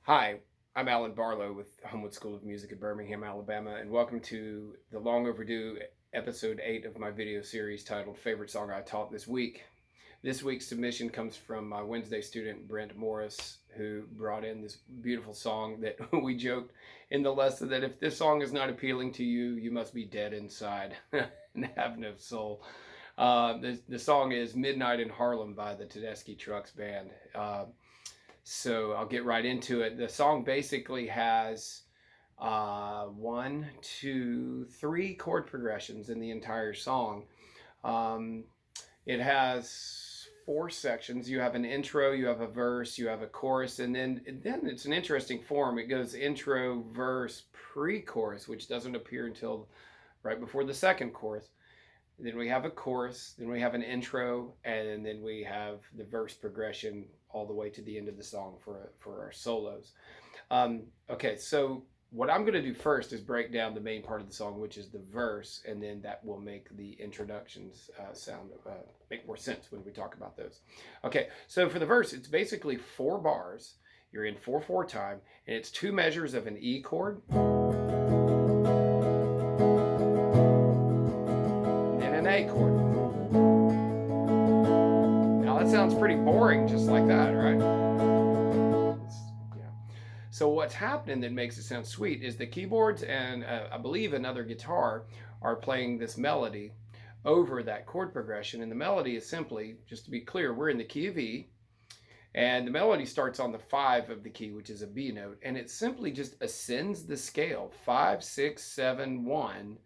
Hi, I'm Alan Barlow with Homewood School of Music in Birmingham, Alabama, and welcome to the long overdue episode 8 of my video series titled Favorite Song I Taught This Week. This week's submission comes from my Wednesday student, Brent Morris, who brought in this beautiful song that we joked in the lesson that if this song is not appealing to you, you must be dead inside and have no soul. The song is Midnight in Harlem by the Tedeschi Trucks Band. So I'll get right into it. The song basically has 1, 2, 3 chord progressions in the entire song. It has 4 sections. You have an intro, you have a verse, you have a chorus, and then it's an interesting form. It goes intro, verse, pre-chorus, which doesn't appear until right before the second chorus. Then we have a chorus, then we have an intro, and then we have the verse progression all the way to the end of the song for our solos. Okay, so what I'm going to do first is break down the main part of the song, which is the verse, and then that will make the introductions make more sense when we talk about those. Okay, so for the verse, it's basically 4 bars. You're in 4/4 time, and it's 2 measures of an E chord, then an A chord. Now that sounds pretty boring just like that, right? Yeah. So what's happening that makes it sound sweet is the keyboards and I believe another guitar are playing this melody over that chord progression. And the melody is simply, just to be clear, we're in the key of E, and the melody starts on the 5 of the key, which is a B note, and it simply just ascends the scale, 5, 6, 7, 1.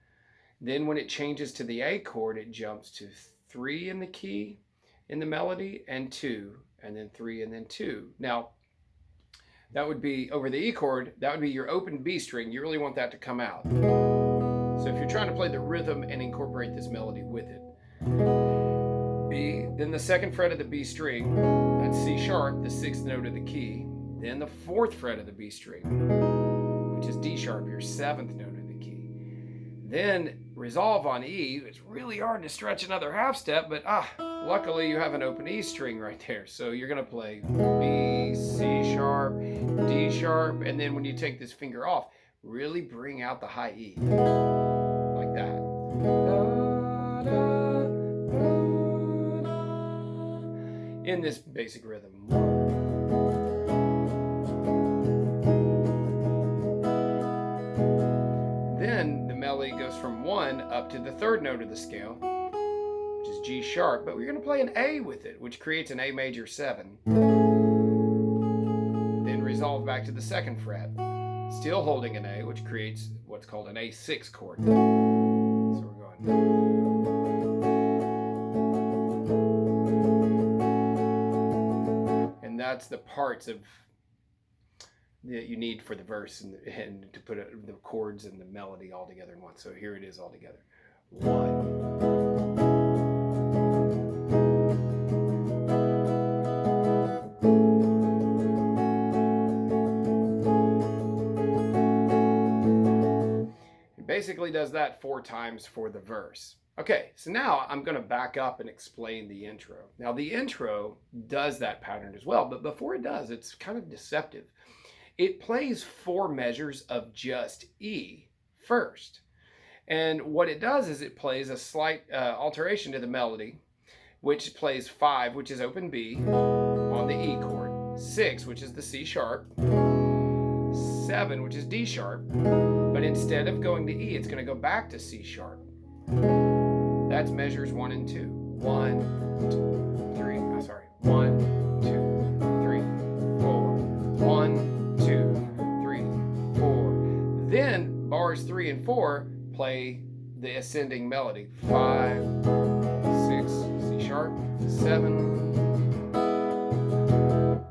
Then when it changes to the A chord, it jumps to 3 in the key, in the melody, and 2, and then 3, and then 2. Now, that would be over the E chord, that would be your open B string. You really want that to come out. So if you're trying to play the rhythm and incorporate this melody with it, B, then the 2nd fret of the B string, that's C sharp, the 6th note of the key, then the 4th fret of the B string, which is D sharp, your 7th note of the key. Then resolve on E. It's really hard to stretch another half step, but luckily you have an open E string right there. So you're going to play B, C sharp, D sharp, and then when you take this finger off, really bring out the high E, like that. In this basic rhythm. Then the melody goes from 1 up to the 3rd note of the scale, which is G sharp, but we're going to play an A with it, which creates an A major 7. Then resolve back to the 2nd fret, still holding an A, which creates what's called an A6 chord. So we're going. And that's the parts of that you need for the verse and to put the chords and the melody all together in one. So here it is all together. 1. It basically does that 4 times for the verse. Okay, so now I'm going to back up and explain the intro. Now the intro does that pattern as well, but before it does, it's kind of deceptive. It plays 4 measures of just E first. And what it does is it plays a slight alteration to the melody, which plays 5, which is open B, on the E chord, 6, which is the C sharp, 7, which is D sharp, but instead of going to E, it's going to go back to C sharp. That's measures 1 and 2. 1, 2, 3, 1, 2, 3, 4, 1, 2, 3, 4. Then bars 3 and 4 play the ascending melody. 5, 6, C sharp, 7.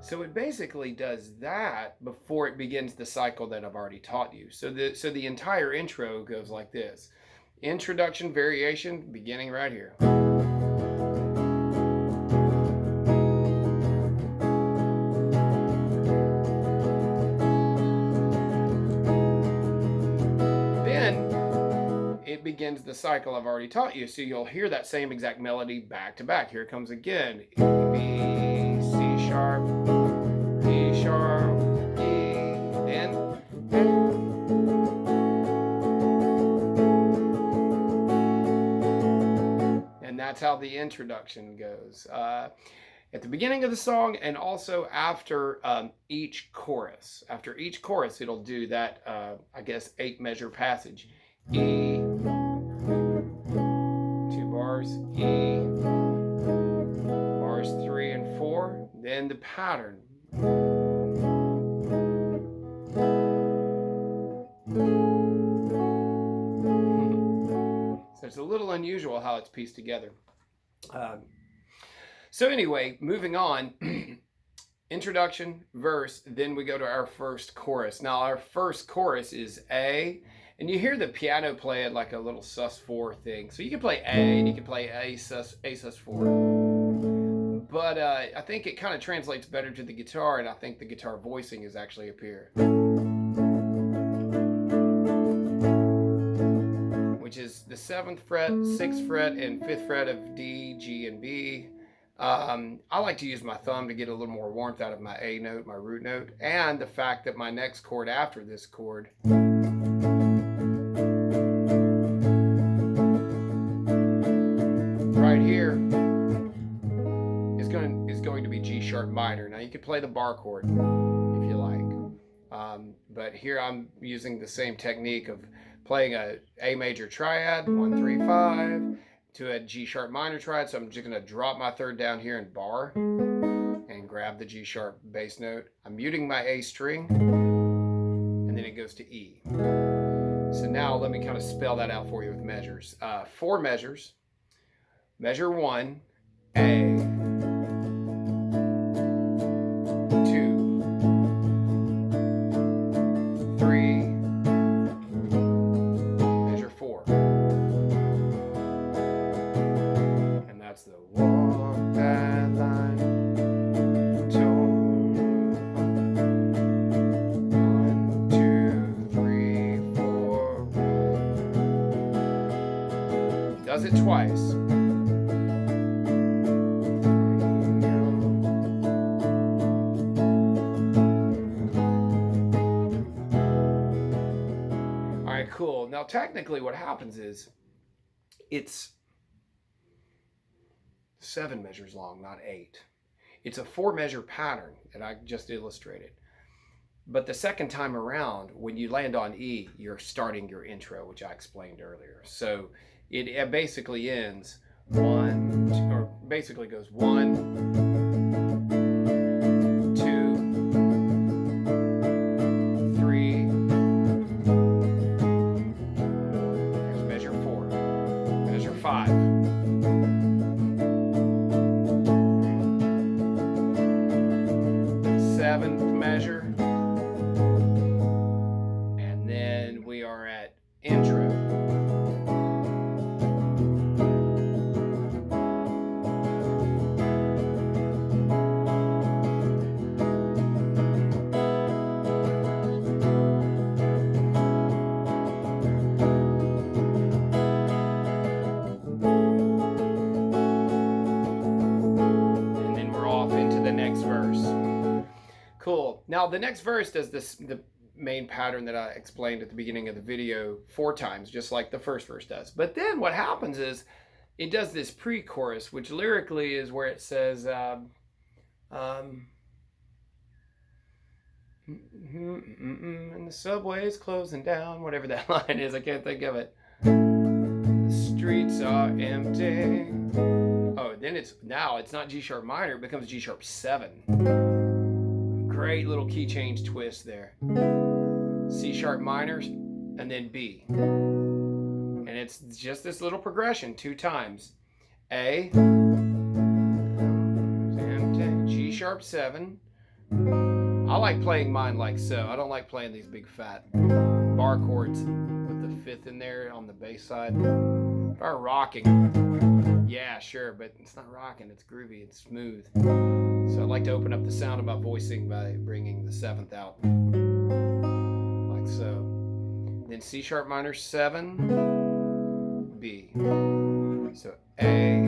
So it basically does that before it begins the cycle that I've already taught you. So the entire intro goes like this. Introduction variation beginning right here. It begins the cycle I've already taught you. So you'll hear that same exact melody back to back. Here it comes again. B, C sharp, D sharp, E, how the introduction goes. At the beginning of the song, and also after each chorus. After each chorus, it'll do that, I guess, 8-measure passage. E, 2 bars, E, bars 3 and 4, then the pattern. So it's a little unusual how it's pieced together. So anyway, moving on, introduction, verse, then we go to our first chorus. Now our first chorus is A, and you hear the piano play it like a little sus4 thing. So you can play A and you can play A sus4. But I think it kind of translates better to the guitar, and I think the guitar voicing is actually up here, which is the 7th fret, 6th fret, and 5th fret of D, G, and B. I like to use my thumb to get a little more warmth out of my A note, my root note, and the fact that my next chord after this chord right here is going to be G sharp minor. Now you could play the bar chord if you like, but here I'm using the same technique of playing a major triad, 1, 3, 5, to a G sharp minor triad. So I'm just going to drop my 3rd down here in bar and grab the G sharp bass note. I'm muting my A string, and then it goes to E. So now let me kind of spell that out for you with measures. 4 measures. Measure 1, A. 2, 3, measure 4. And that's the walk that line tone. 1, 2, 3, 4. Does it twice. Cool. Now technically what happens is it's 7 measures long, not 8. It's a 4-measure pattern that I just illustrated. But the second time around, when you land on E, you're starting your intro, which I explained earlier. So it basically ends 1, or basically goes 1, 5. 7th measure, and then we are at intro. Cool. Now the next verse does the main pattern that I explained at the beginning of the video 4 times, just like the first verse does. But then what happens is it does this pre-chorus, which lyrically is where it says, and the subway's closing down, whatever that line is, I can't think of it. The streets are empty. Oh, then it's not G sharp minor, it becomes G sharp 7. Great little key change twist there. C sharp minors, and then B. And it's just this little progression 2 times. A, G sharp 7. I like playing mine like so. I don't like playing these big fat bar chords with the 5th in there on the bass side. If I were rocking, yeah, sure, but it's not rocking, it's groovy, it's smooth. So I like to open up the sound of my voicing by bringing the 7th out, like so. Then C sharp minor 7, B. So A,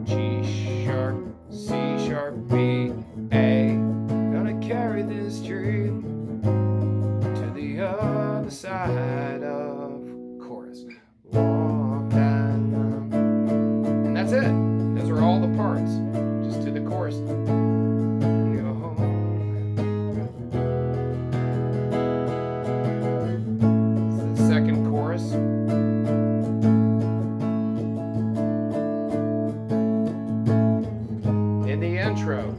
G sharp, C sharp, B, A. Gonna carry this dream to the other side of chorus. Walk that chorus. Second chorus. In the intro.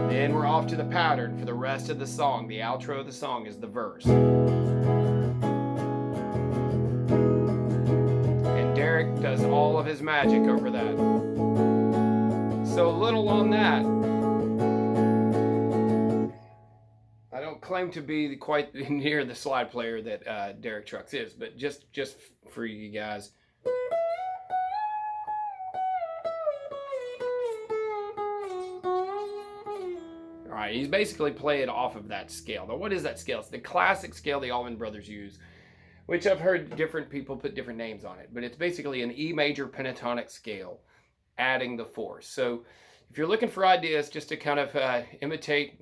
Then we're off to the pattern for the rest of the song. The outro of the song is the verse. Derek does all of his magic over that. So a little on that. I don't claim to be quite near the slide player that Derek Trucks is, but just for you guys. All right, he's basically playing off of that scale. Now, what is that scale? It's the classic scale the Allman Brothers use, which I've heard different people put different names on it, but it's basically an E major pentatonic scale, adding the fourth. So if you're looking for ideas just to kind of imitate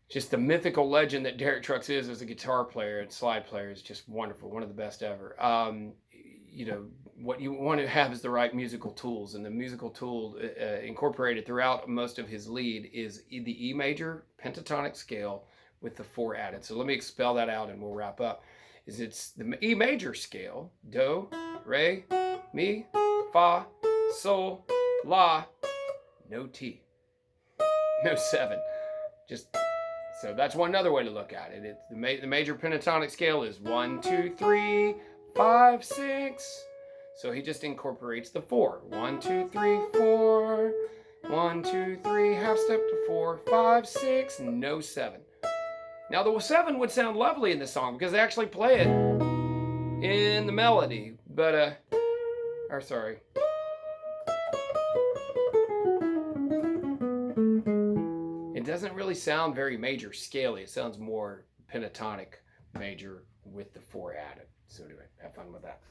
just the mythical legend that Derek Trucks is as a guitar player and slide player, is just wonderful, one of the best ever. You know, what you want to have is the right musical tools, and the musical tool incorporated throughout most of his lead is the E major pentatonic scale with the 4 added. So let me spell that out and we'll wrap up. It's the E major scale: do, re, mi, fa, sol, la, no T, no 7. So that's one other way to look at it. The major pentatonic scale is 1, 2, 3, 5, 6. So he just incorporates the 4. 1, 2, 3, 4. 1, 2, 3, half step to 4, 5, 6, no 7. Now the 7 would sound lovely in the song because they actually play it in the melody, but sorry. It doesn't really sound very major scaly. It sounds more pentatonic major with the 4 added. So anyway, have fun with that.